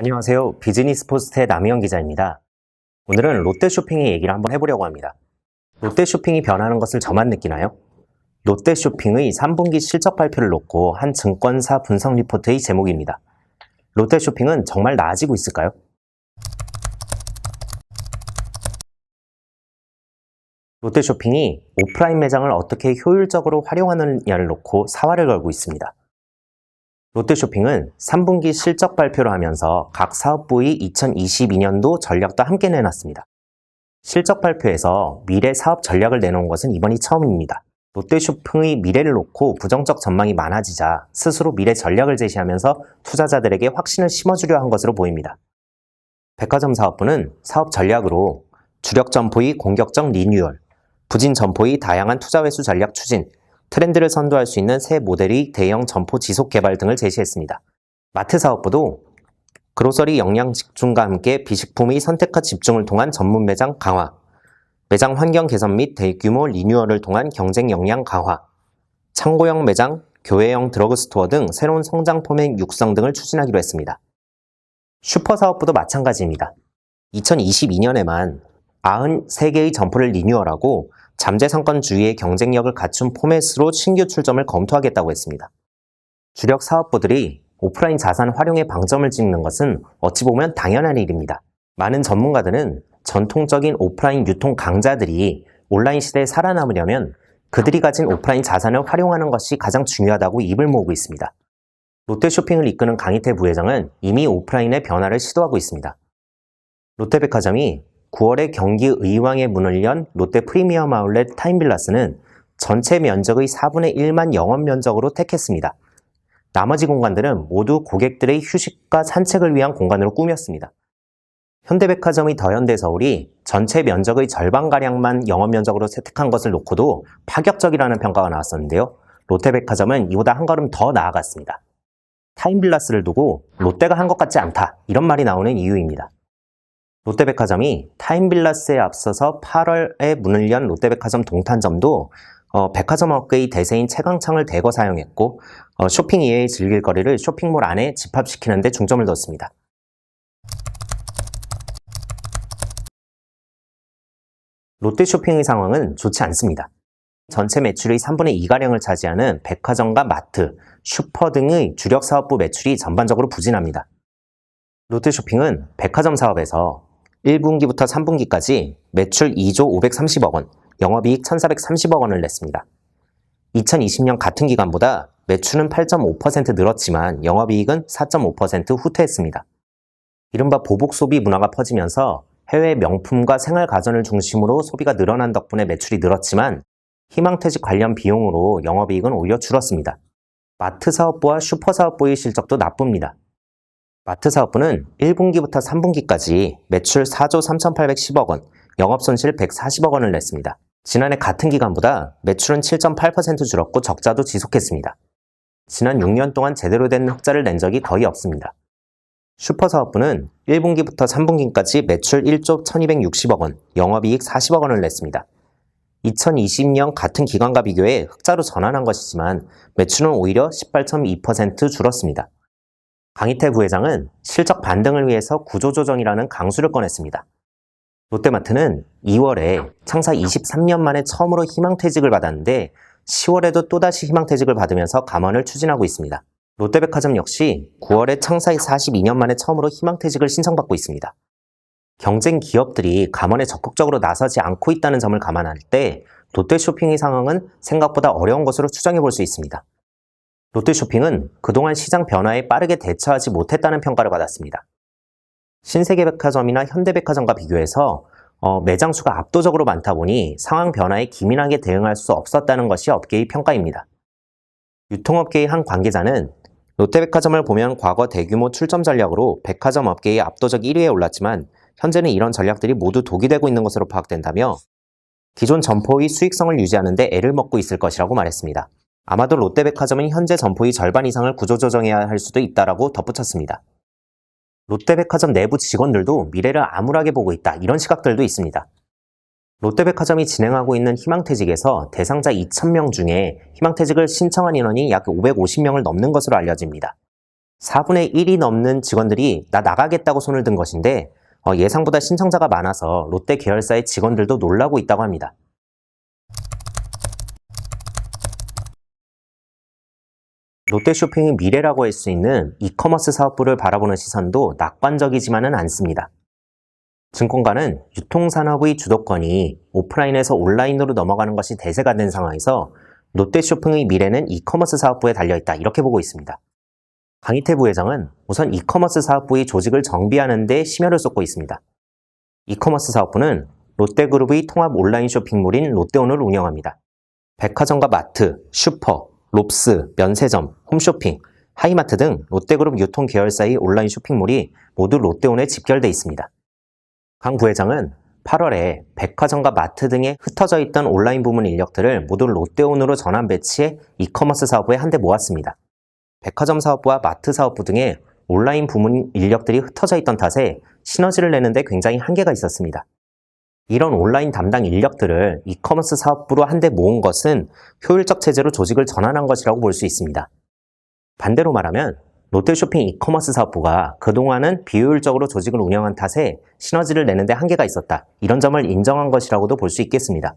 안녕하세요. 비즈니스 포스트의 남희영 기자입니다. 오늘은 롯데쇼핑의 얘기를 한번 해보려고 합니다. 롯데쇼핑이 변하는 것을 저만 느끼나요? 롯데쇼핑의 3분기 실적 발표를 놓고 한 증권사 분석 리포트의 제목입니다. 롯데쇼핑은 정말 나아지고 있을까요? 롯데쇼핑이 오프라인 매장을 어떻게 효율적으로 활용하느냐를 놓고 사활을 걸고 있습니다. 롯데쇼핑은 3분기 실적 발표를 하면서 각 사업부의 2022년도 전략도 함께 내놨습니다. 실적 발표에서 미래 사업 전략을 내놓은 것은 이번이 처음입니다. 롯데쇼핑의 미래를 놓고 부정적 전망이 많아지자 스스로 미래 전략을 제시하면서 투자자들에게 확신을 심어주려 한 것으로 보입니다. 백화점 사업부는 사업 전략으로 주력 점포의 공격적 리뉴얼, 부진 점포의 다양한 투자 회수 전략 추진, 트렌드를 선도할 수 있는 새 모델의 대형 점포 지속 개발 등을 제시했습니다. 마트 사업부도 그로서리 역량 집중과 함께 비식품의 선택과 집중을 통한 전문 매장 강화, 매장 환경 개선 및 대규모 리뉴얼을 통한 경쟁 역량 강화, 창고형 매장, 교회형 드러그스토어 등 새로운 성장 포맷 육성 등을 추진하기로 했습니다. 슈퍼 사업부도 마찬가지입니다. 2022년에만 93개의 점포를 리뉴얼하고 잠재상권주의의 경쟁력을 갖춘 포맷으로 신규 출점을 검토하겠다고 했습니다. 주력 사업부들이 오프라인 자산 활용에 방점을 찍는 것은 어찌 보면 당연한 일입니다. 많은 전문가들은 전통적인 오프라인 유통 강자들이 온라인 시대에 살아남으려면 그들이 가진 오프라인 자산을 활용하는 것이 가장 중요하다고 입을 모으고 있습니다. 롯데쇼핑을 이끄는 강희태 부회장은 이미 오프라인의 변화를 시도하고 있습니다. 롯데백화점이 9월에 경기 의왕에 문을 연 롯데 프리미엄 아울렛 타임빌라스는 전체 면적의 4분의 1만 영업 면적으로 택했습니다. 나머지 공간들은 모두 고객들의 휴식과 산책을 위한 공간으로 꾸몄습니다. 현대백화점의 더현대서울이 전체 면적의 절반가량만 영업 면적으로 채택한 것을 놓고도 파격적이라는 평가가 나왔었는데요. 롯데백화점은 이보다 한 걸음 더 나아갔습니다. 타임빌라스를 두고 롯데가 한 것 같지 않다, 이런 말이 나오는 이유입니다. 롯데백화점이 타임빌라스에 앞서서 8월에 문을 연 롯데백화점 동탄점도 백화점 업계의 대세인 채광창을 대거 사용했고 쇼핑 이외의 즐길 거리를 쇼핑몰 안에 집합시키는 데 중점을 뒀습니다. 롯데쇼핑의 상황은 좋지 않습니다. 전체 매출의 3분의 2가량을 차지하는 백화점과 마트, 슈퍼 등의 주력 사업부 매출이 전반적으로 부진합니다. 롯데쇼핑은 백화점 사업에서 1분기부터 3분기까지 매출 2조 530억 원, 영업이익 1,430억 원을 냈습니다. 2020년 같은 기간보다 매출은 8.5% 늘었지만 영업이익은 4.5% 후퇴했습니다. 이른바 보복 소비 문화가 퍼지면서 해외 명품과 생활가전을 중심으로 소비가 늘어난 덕분에 매출이 늘었지만 희망퇴직 관련 비용으로 영업이익은 오히려 줄었습니다. 마트 사업부와 슈퍼 사업부의 실적도 나쁩니다. 마트 사업부는 1분기부터 3분기까지 매출 4조 3,810억 원, 영업손실 140억 원을 냈습니다. 지난해 같은 기간보다 매출은 7.8% 줄었고 적자도 지속했습니다. 지난 6년 동안 제대로 된 흑자를 낸 적이 거의 없습니다. 슈퍼 사업부는 1분기부터 3분기까지 매출 1조 1,260억 원, 영업이익 40억 원을 냈습니다. 2020년 같은 기간과 비교해 흑자로 전환한 것이지만 매출은 오히려 18.2% 줄었습니다. 강희태 부회장은 실적 반등을 위해서 구조조정이라는 강수를 꺼냈습니다. 롯데마트는 2월에 창사 23년 만에 처음으로 희망퇴직을 받았는데 10월에도 또다시 희망퇴직을 받으면서 감원을 추진하고 있습니다. 롯데백화점 역시 9월에 창사 42년 만에 처음으로 희망퇴직을 신청받고 있습니다. 경쟁 기업들이 감원에 적극적으로 나서지 않고 있다는 점을 감안할 때 롯데쇼핑의 상황은 생각보다 어려운 것으로 추정해 볼 수 있습니다. 롯데쇼핑은 그동안 시장 변화에 빠르게 대처하지 못했다는 평가를 받았습니다. 신세계백화점이나 현대백화점과 비교해서 매장 수가 압도적으로 많다 보니 상황 변화에 기민하게 대응할 수 없었다는 것이 업계의 평가입니다. 유통업계의 한 관계자는 롯데백화점을 보면 과거 대규모 출점 전략으로 백화점 업계의 압도적 1위에 올랐지만 현재는 이런 전략들이 모두 독이 되고 있는 것으로 파악된다며 기존 점포의 수익성을 유지하는 데 애를 먹고 있을 것이라고 말했습니다. 아마도 롯데백화점은 현재 점포의 절반 이상을 구조조정해야 할 수도 있다라고 덧붙였습니다. 롯데백화점 내부 직원들도 미래를 암울하게 보고 있다, 이런 시각들도 있습니다. 롯데백화점이 진행하고 있는 희망퇴직에서 대상자 2,000명 중에 희망퇴직을 신청한 인원이 약 550명을 넘는 것으로 알려집니다. 4분의 1이 넘는 직원들이 나 나가겠다고 손을 든 것인데 예상보다 신청자가 많아서 롯데 계열사의 직원들도 놀라고 있다고 합니다. 롯데쇼핑의 미래라고 할 수 있는 이커머스 사업부를 바라보는 시선도 낙관적이지만은 않습니다. 증권가는 유통산업의 주도권이 오프라인에서 온라인으로 넘어가는 것이 대세가 된 상황에서 롯데쇼핑의 미래는 이커머스 사업부에 달려있다 이렇게 보고 있습니다. 강희태 부회장은 우선 이커머스 사업부의 조직을 정비하는 데 심혈을 쏟고 있습니다. 이커머스 사업부는 롯데그룹의 통합 온라인 쇼핑몰인 롯데온을 운영합니다. 백화점과 마트, 슈퍼, 롭스, 면세점, 홈쇼핑, 하이마트 등 롯데그룹 유통 계열사의 온라인 쇼핑몰이 모두 롯데온에 집결돼 있습니다. 강 부회장은 8월에 백화점과 마트 등에 흩어져 있던 온라인 부문 인력들을 모두 롯데온으로 전환 배치해 이커머스 사업부에 한데 모았습니다. 백화점 사업부와 마트 사업부 등의 온라인 부문 인력들이 흩어져 있던 탓에 시너지를 내는데 굉장히 한계가 있었습니다. 이런 온라인 담당 인력들을 이커머스 사업부로 한데 모은 것은 효율적 체제로 조직을 전환한 것이라고 볼 수 있습니다. 반대로 말하면 롯데쇼핑 이커머스 사업부가 그동안은 비효율적으로 조직을 운영한 탓에 시너지를 내는데 한계가 있었다. 이런 점을 인정한 것이라고도 볼 수 있겠습니다.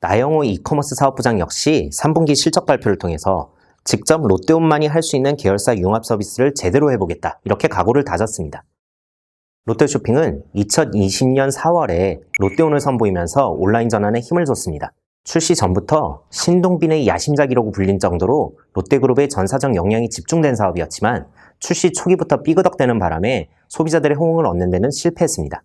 나영호 이커머스 사업부장 역시 3분기 실적 발표를 통해서 직접 롯데온만이 할 수 있는 계열사 융합 서비스를 제대로 해보겠다. 이렇게 각오를 다졌습니다. 롯데쇼핑은 2020년 4월에 롯데온을 선보이면서 온라인 전환에 힘을 줬습니다. 출시 전부터 신동빈의 야심작이라고 불린 정도로 롯데그룹의 전사적 역량이 집중된 사업이었지만 출시 초기부터 삐그덕대는 바람에 소비자들의 호응을 얻는 데는 실패했습니다.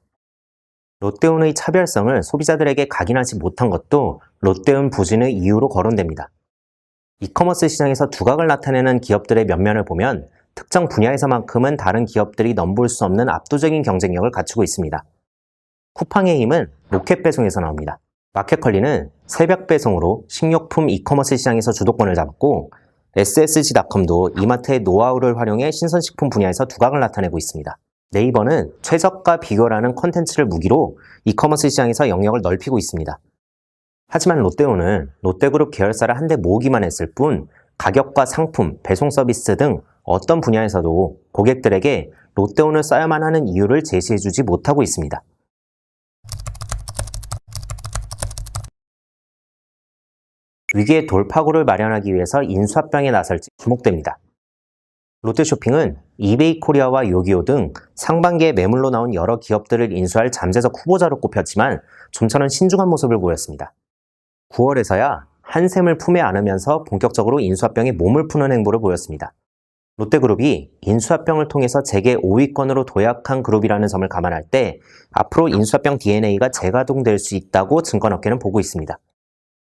롯데온의 차별성을 소비자들에게 각인하지 못한 것도 롯데온 부진의 이유로 거론됩니다. 이커머스 시장에서 두각을 나타내는 기업들의 면면을 보면 특정 분야에서만큼은 다른 기업들이 넘볼 수 없는 압도적인 경쟁력을 갖추고 있습니다. 쿠팡의 힘은 로켓 배송에서 나옵니다. 마켓컬리는 새벽 배송으로 식료품 이커머스 시장에서 주도권을 잡았고 SSG닷컴도 이마트의 노하우를 활용해 신선식품 분야에서 두각을 나타내고 있습니다. 네이버는 최저가 비교라는 콘텐츠를 무기로 이커머스 시장에서 영역을 넓히고 있습니다. 하지만 롯데온은 롯데그룹 계열사를 한데 모으기만 했을 뿐 가격과 상품, 배송 서비스 등 어떤 분야에서도 고객들에게 롯데온을 써야만 하는 이유를 제시해주지 못하고 있습니다. 위기의 돌파구를 마련하기 위해서 인수합병에 나설지 주목됩니다. 롯데쇼핑은 이베이 코리아와 요기요 등 상반기에 매물로 나온 여러 기업들을 인수할 잠재적 후보자로 꼽혔지만 좀처럼 신중한 모습을 보였습니다. 9월에서야 한샘을 품에 안으면서 본격적으로 인수합병에 몸을 푸는 행보를 보였습니다. 롯데그룹이 인수합병을 통해서 재계 5위권으로 도약한 그룹이라는 점을 감안할 때 앞으로 인수합병 DNA가 재가동될 수 있다고 증권업계는 보고 있습니다.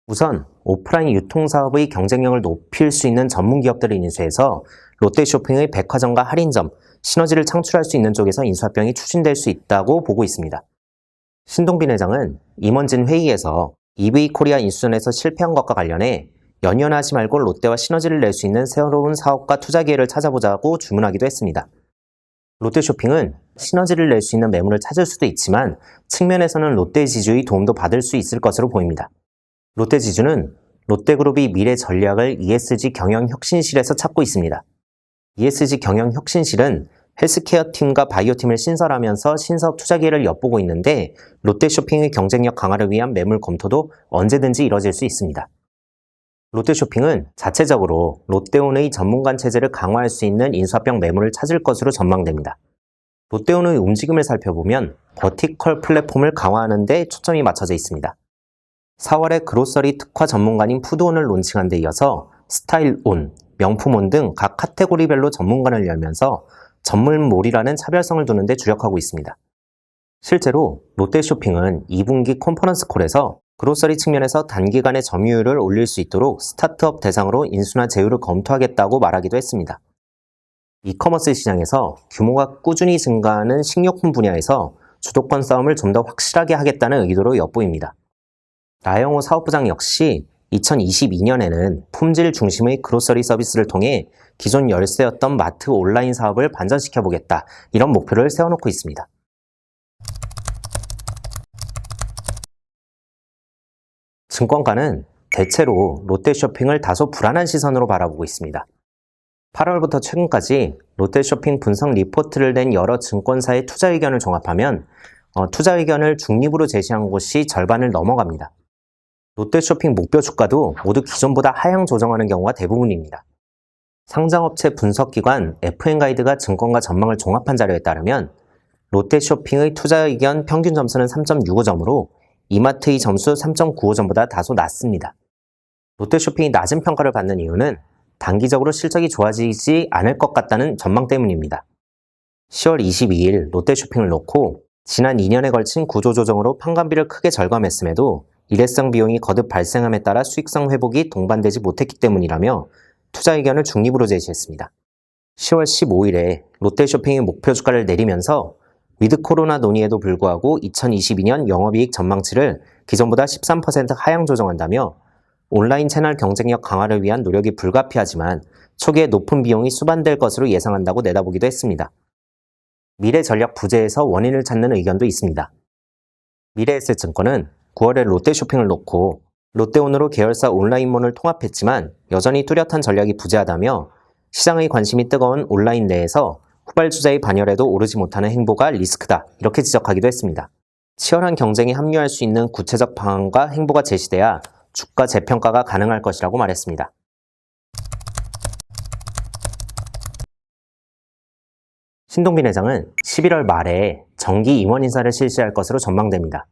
우선 오프라인 유통사업의 경쟁력을 높일 수 있는 전문 기업들을 인수해서 롯데쇼핑의 백화점과 할인점, 시너지를 창출할 수 있는 쪽에서 인수합병이 추진될 수 있다고 보고 있습니다. 신동빈 회장은 임원진 회의에서 EV 코리아 인수전에서 실패한 것과 관련해 연연하지 말고 롯데와 시너지를 낼 수 있는 새로운 사업과 투자 기회를 찾아보자고 주문하기도 했습니다. 롯데쇼핑은 시너지를 낼 수 있는 매물을 찾을 수도 있지만 측면에서는 롯데지주의 도움도 받을 수 있을 것으로 보입니다. 롯데지주는 롯데그룹이 미래 전략을 ESG 경영혁신실에서 찾고 있습니다. ESG 경영혁신실은 헬스케어 팀과 바이오 팀을 신설하면서 신사업 투자 기회를 엿보고 있는데 롯데쇼핑의 경쟁력 강화를 위한 매물 검토도 언제든지 이뤄질 수 있습니다. 롯데쇼핑은 자체적으로 롯데온의 전문관 체제를 강화할 수 있는 인수합병 매물을 찾을 것으로 전망됩니다. 롯데온의 움직임을 살펴보면 버티컬 플랫폼을 강화하는 데 초점이 맞춰져 있습니다. 4월에 그로서리 특화 전문관인 푸드온을 론칭한 데 이어서 스타일온, 명품온 등 각 카테고리별로 전문관을 열면서 전문몰이라는 차별성을 두는 데 주력하고 있습니다. 실제로 롯데쇼핑은 2분기 컨퍼런스 콜에서 그로서리 측면에서 단기간에 점유율을 올릴 수 있도록 스타트업 대상으로 인수나 제휴를 검토하겠다고 말하기도 했습니다. 이커머스 시장에서 규모가 꾸준히 증가하는 식료품 분야에서 주도권 싸움을 좀 더 확실하게 하겠다는 의도로 엿보입니다. 나영호 사업부장 역시 2022년에는 품질 중심의 그로서리 서비스를 통해 기존 열세였던 마트 온라인 사업을 반전시켜보겠다, 이런 목표를 세워놓고 있습니다. 증권가는 대체로 롯데쇼핑을 다소 불안한 시선으로 바라보고 있습니다. 8월부터 최근까지 롯데쇼핑 분석 리포트를 낸 여러 증권사의 투자 의견을 종합하면 투자 의견을 중립으로 제시한 곳이 절반을 넘어갑니다. 롯데쇼핑 목표 주가도 모두 기존보다 하향 조정하는 경우가 대부분입니다. 상장업체 분석기관 FN가이드가 증권가 전망을 종합한 자료에 따르면 롯데쇼핑의 투자 의견 평균 점수는 3.65점으로 이마트의 점수 3.95점보다 다소 낮습니다. 롯데쇼핑이 낮은 평가를 받는 이유는 단기적으로 실적이 좋아지지 않을 것 같다는 전망 때문입니다. 10월 22일 롯데쇼핑을 놓고 지난 2년에 걸친 구조조정으로 판관비를 크게 절감했음에도 일회성 비용이 거듭 발생함에 따라 수익성 회복이 동반되지 못했기 때문이라며 투자 의견을 중립으로 제시했습니다. 10월 15일에 롯데쇼핑이 목표 주가를 내리면서 위드 코로나 논의에도 불구하고 2022년 영업이익 전망치를 기존보다 13% 하향 조정한다며 온라인 채널 경쟁력 강화를 위한 노력이 불가피하지만 초기에 높은 비용이 수반될 것으로 예상한다고 내다보기도 했습니다. 미래전략 부재에서 원인을 찾는 의견도 있습니다. 미래에셋증권은 9월에 롯데쇼핑을 놓고 롯데온으로 계열사 온라인몰을 통합했지만 여전히 뚜렷한 전략이 부재하다며 시장의 관심이 뜨거운 온라인 내에서 후발주자의 반열에도 오르지 못하는 행보가 리스크다 이렇게 지적하기도 했습니다. 치열한 경쟁에 합류할 수 있는 구체적 방안과 행보가 제시돼야 주가 재평가가 가능할 것이라고 말했습니다. 신동빈 회장은 11월 말에 정기 임원 인사를 실시할 것으로 전망됩니다.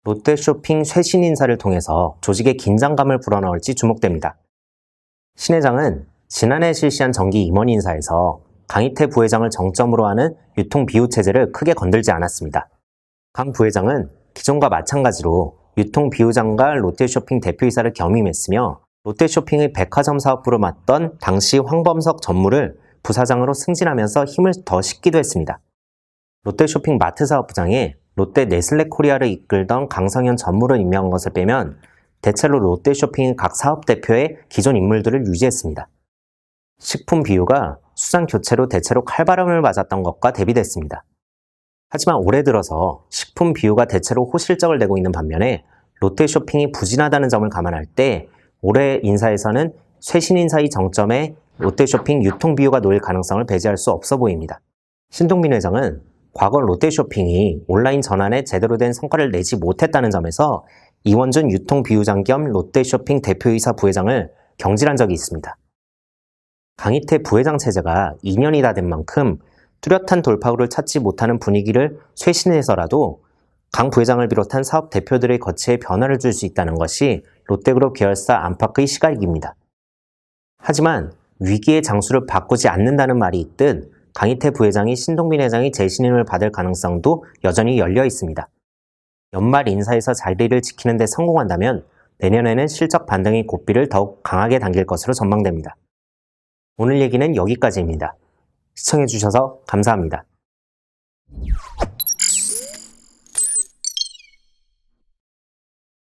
롯데쇼핑 쇄신 인사를 통해서 조직의 긴장감을 불어넣을지 주목됩니다. 신 회장은 지난해 실시한 정기 임원 인사에서 강희태 부회장을 정점으로 하는 유통 비유 체제를 크게 건들지 않았습니다. 강 부회장은 기존과 마찬가지로 유통 비유장과 롯데쇼핑 대표이사를 겸임했으며 롯데쇼핑의 백화점 사업부로 맡던 당시 황범석 전무를 부사장으로 승진하면서 힘을 더 싣기도 했습니다. 롯데쇼핑 마트 사업부장에 롯데 네슬레 코리아를 이끌던 강성현 전무를 임명한 것을 빼면 대체로 롯데쇼핑 각 사업대표의 기존 인물들을 유지했습니다. 식품 비유가 수장 교체로 대체로 칼바람을 맞았던 것과 대비됐습니다. 하지만 올해 들어서 식품 비유가 대체로 호실적을 내고 있는 반면에 롯데쇼핑이 부진하다는 점을 감안할 때 올해 인사에서는 쇄신 인사의 정점에 롯데쇼핑 유통 비유가 놓일 가능성을 배제할 수 없어 보입니다. 신동빈 회장은 과거 롯데쇼핑이 온라인 전환에 제대로 된 성과를 내지 못했다는 점에서 이원준 유통 비유장 겸 롯데쇼핑 대표이사 부회장을 경질한 적이 있습니다. 강희태 부회장 체제가 2년이 다 된 만큼 뚜렷한 돌파구를 찾지 못하는 분위기를 쇄신해서라도 강 부회장을 비롯한 사업 대표들의 거치에 변화를 줄 수 있다는 것이 롯데그룹 계열사 안팎의 시각입니다. 하지만 위기의 장수를 바꾸지 않는다는 말이 있듯 강희태 부회장이 신동빈 회장의 재신임을 받을 가능성도 여전히 열려 있습니다. 연말 인사에서 자리를 지키는 데 성공한다면 내년에는 실적 반등의 고삐를 더욱 강하게 당길 것으로 전망됩니다. 오늘 얘기는 여기까지입니다. 시청해주셔서 감사합니다.